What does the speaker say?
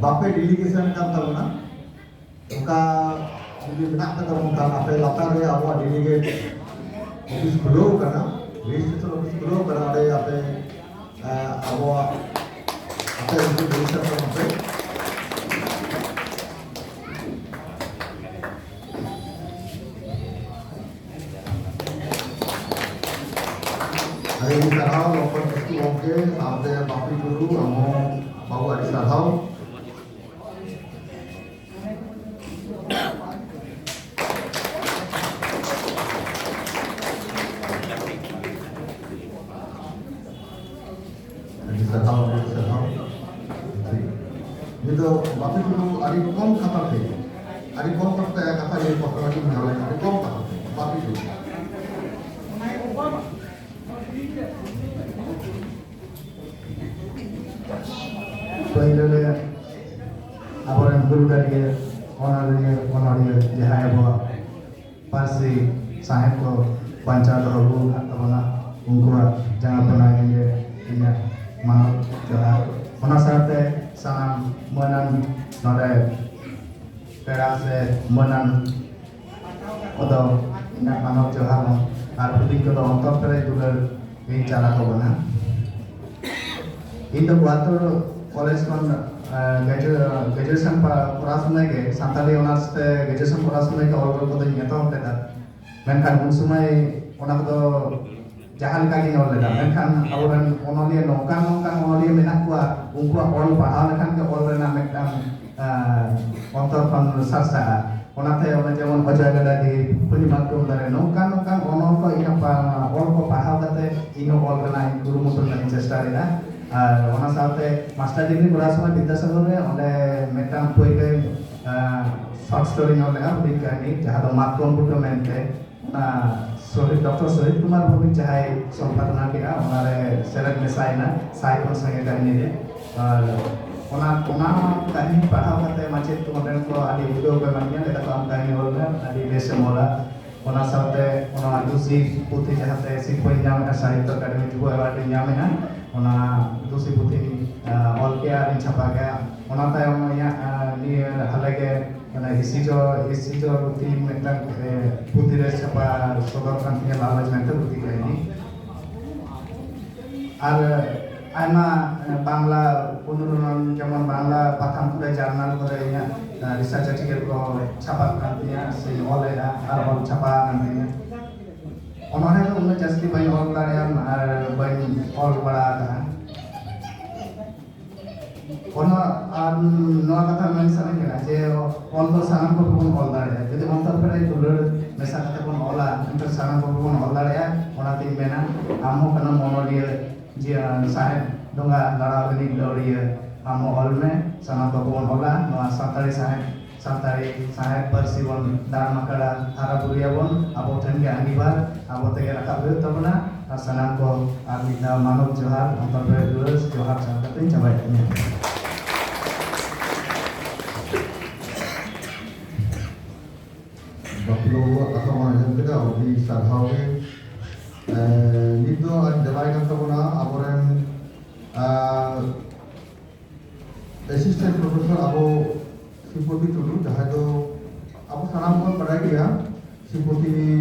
बापे delegation kan tabuna उनका जुदी मेनाक ता उनका आपे लातार रे आबो डेलीगेट ऑफिस खुलो करना रजिस्ट्रेशन ऑफिस खुलो करना रे आपे आबो आपे रजिस्ट्रेशन करना hari ini sarhau lompon kestu oke sampai bapi dulu kamu mau ada sarhau sarhau itu bapi dulu ada kom kata deh ada kom kata dia foto lagi menarik ada kom kata bapi dulu पहले अपने गुरु करिए ऑनरिए जहाँ वो पार्सी साहेब को पंचायत होगु अपना उनको जहाँ बनाएंगे इन्हें मानव जहाँ होना चाहते साम मनन नरे पेड़ा से मनन उधर इन्हें मानव जहाँ आर्थिक को तो अंतर करे जुड़े इन चाला को बना इन तो बात तो कॉलेज con graduation পড়াশোনা ke santali honors te graduation পড়াশোনা ke all ko ding eto leda menkan un sumai ona ko jahan ka gi ol leda menkan awaran onolia nongkan onolia menak kuat ungku all pahal kan ke all rena mekam ontor kon sarsa onate ona jemon ojaga di pulimakum dare nongkan onol ko ina pa all ko pahal kate ino all rena guru mutul na chesta rena ona saate master degree পড়াশোনা বিদ্যাসাগরে অনে মেটাম পইকে short story নলে বিজ্ঞানী যাহা তো মাতরম পুটমেন্টে না শহীদ doctor শহীদ কুমার ভৌমিক যাহাই সম্পাদনা কিনা ওনারে সেলেক্ট মেসাইনা সাইকন সঙ্গে কাহিনী রে আর ওনা কাহিনী পড়াও কাতে মাঝে তোমাদের তো আদি ভিডিও কে মানিয়া এটা তো কাহিনী হলো আদি বেশে মোলা ওনা সাথে ওনা দুসি পুথি যাহাতে সিপই নাম সাহিত্য একাডেমি যুব অ্যাওয়ার্ড নামে ona dusi putih all ke ari chapa ga ona ta ya ni halage mana isijo putih metang putih re chapa sodor kan ya lalaj mente putih ga ini ar aima bangla unurunan zaman bangla patham kore jurnal kore ya research article ko chapa kan ya se ole ar all chapa kan ya उन्होंने तो उन्हें जस्ती भाई और लारे यार भाई और बड़ा था उन्होंने नौ कथा में सारे क्या जे ऑल तो सामान को पुन ऑल लारे यदि अंतर पर एक डॉलर मैसा कथा पुन ऑला अंतर सामान को पुन ऑल लारे यार उन्हें तीन महीना आमो कना मोनोलियर जी साहेब डोंगा लड़ा बनी डोरियर आमो ऑल में सामान को पुन ऑला नौ Santari sahet Persiwon dan makala Harapuriabon abo tengge anibar abo tege rakab tabuna salam ko abida manuk johar antar berdurus johar sangatin coba ini Baplo atau macam kita di sarhau itu ada kan tabuna aboran assistant professor abo Sipoti dulu, dah itu, aku salam pun pada dia. Sipoti